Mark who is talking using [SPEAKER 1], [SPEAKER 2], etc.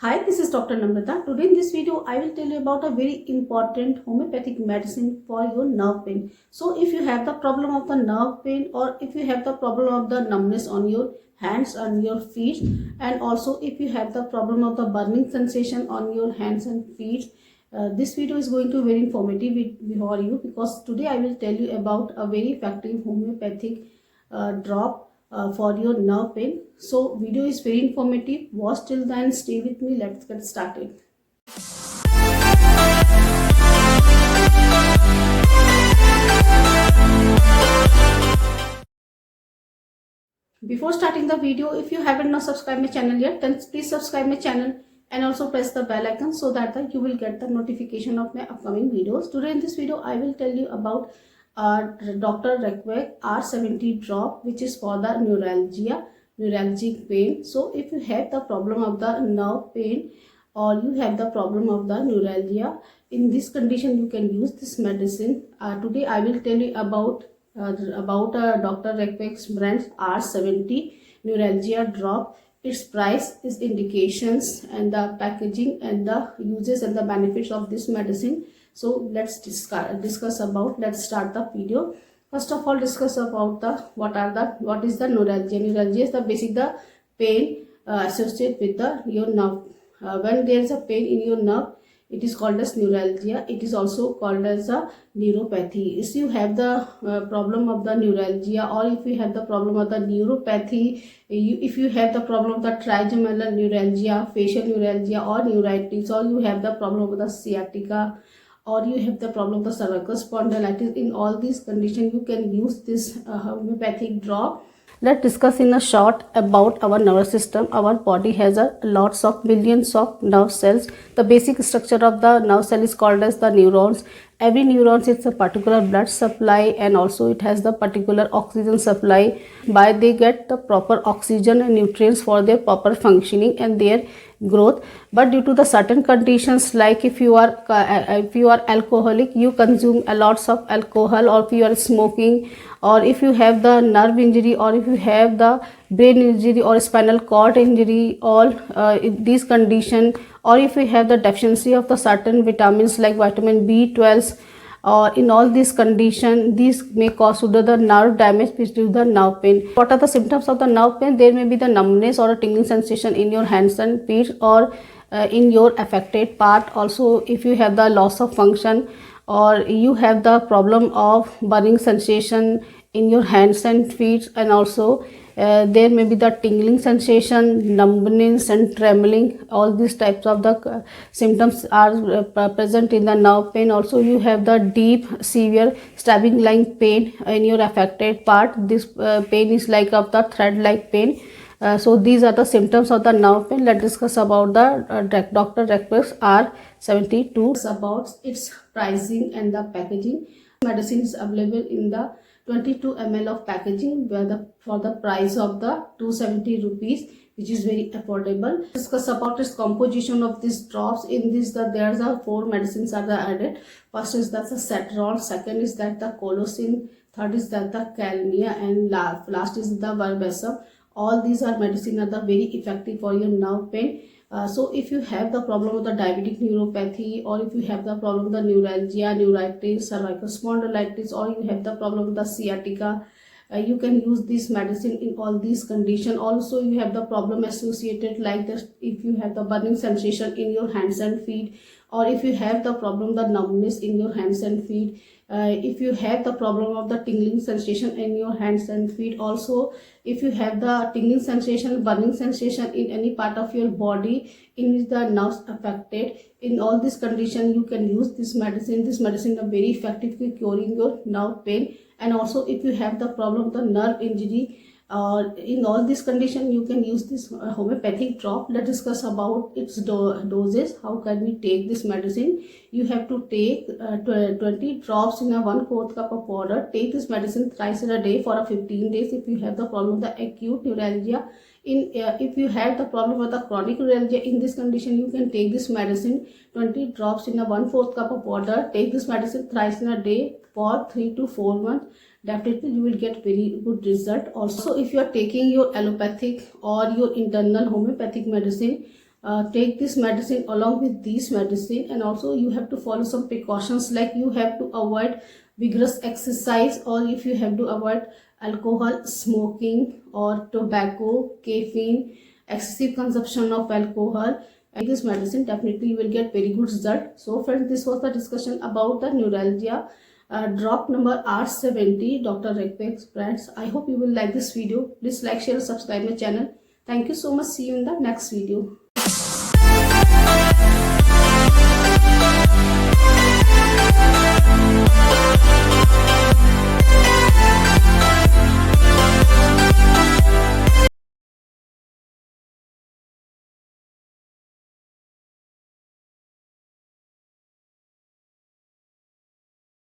[SPEAKER 1] Hi, this is Dr. Namrata. Today in this video, I will tell you about a very important homeopathic medicine for your nerve pain. So if you have the problem of the nerve pain, or if you have the problem of the numbness on your hands and your feet, and also if you have the problem of the burning sensation on your hands and feet, this video is going to be very informative for you, because today I will tell you about a very effective homeopathic drop for your nerve pain. So video is very informative. Watch till then, stay with me. Let's get started. Before starting the video, if you haven't not subscribed my channel yet, then please subscribe my channel and also press the bell icon so that you will get the notification of my upcoming videos. Today in this video, I will tell you about Dr. Reckwick R70 drop, which is for the neuralgic pain. So if you have the problem of the nerve pain, or you have the problem of the neuralgia, in this condition you can use this medicine. Today I will tell you about Dr. Reckwick's brand R70 neuralgia drop, its price, its indications, and the packaging, and the uses and the benefits of this medicine. So let's discuss about. Let's start the video. First of all, discuss about what is the neuralgia. Neuralgia is the pain associated with your nerve. When there is a pain in your nerve, it is called as neuralgia. It is also called as a neuropathy. If you have the problem of the neuralgia, or if you have the problem of the neuropathy, if you have the problem of the trigeminal neuralgia, facial neuralgia, or neuritis, or you have the problem of the sciatica, or you have the problem of the cervical spondylitis, in all these conditions you can use this homeopathic drop. Let's discuss in a short about our nervous system. Our body has lots of millions of nerve cells. The basic structure of the nerve cell is called as the neurons. Every neuron is a particular blood supply, and also it has the particular oxygen supply. By they get the proper oxygen and nutrients for their proper functioning and their growth. But due to the certain conditions, like if you are alcoholic, you consume a lots of alcohol, or if you are smoking, or if you have the nerve injury, or if you have the brain injury or spinal cord injury, all in these condition, or if you have the deficiency of the certain vitamins like vitamin B12, or in all these condition, these may cause to the nerve damage, which due to the nerve pain. What are the symptoms of the nerve pain? There may be the numbness or a tingling sensation in your hands and feet, or in your affected part. Also, if you have the loss of function, or you have the problem of burning sensation in your hands and feet, and also there may be the tingling sensation, numbness and trembling. All these types of the symptoms are present in the nerve pain. Also, you have the deep, severe stabbing like pain in your affected part. This pain is like of the thread like pain. So these are the symptoms of the nerve pain. Let's discuss about the Dr. Reckwick's R72. About its pricing and the packaging. Medicine is available in the 22 ml of packaging, where for the price of the 270 rupees, which is very affordable. Discuss about its composition of these drops. In this, there's a 4 medicines are added. First is that the Cetron, second is that the Colocin, third is that the Calmia, and last is the Verbesum. All these are medicine are very effective for your nerve pain. So if you have the problem of the diabetic neuropathy, or if you have the problem of the neuralgia, neuritis, cervical spondylitis, or you have the problem of the sciatica, you can use this medicine in all these conditions. Also, you have the problem associated like this, if you have the burning sensation in your hands and feet, or if you have the problem the numbness in your hands and feet, if you have the problem of the tingling sensation in your hands and feet. Also, if you have the tingling sensation, burning sensation in any part of your body in which the nerves affected, in all these conditions you can use this medicine. This medicine is very effectively curing your nerve pain. And also, if you have the problem of the nerve injury, in all these conditions you can use this homeopathic drop. Let's discuss about its doses. How can we take this medicine? You have to take 20 drops in a 1/4 cup of water. Take this medicine thrice in a day for 15 days if you have the problem of the acute neuralgia. If you have the problem with the chronic neuralgia, in this condition you can take this medicine 20 drops in a 1/4 cup of water. Take this medicine thrice in a day for 3 to 4 months. Definitely you will get very good result. Also, if you are taking your allopathic or your internal homeopathic medicine, take this medicine along with these medicine, and also you have to follow some precautions, like you have to avoid vigorous exercise, or if you have to avoid alcohol, smoking or tobacco, caffeine, excessive consumption of alcohol. And this medicine, definitely you will get very good result. So friends, this was the discussion about the neuralgia drop number R70 Dr. Rekpex brands. I hope you will like this video. Please like, share, subscribe my channel. Thank you so much. See you in the next video.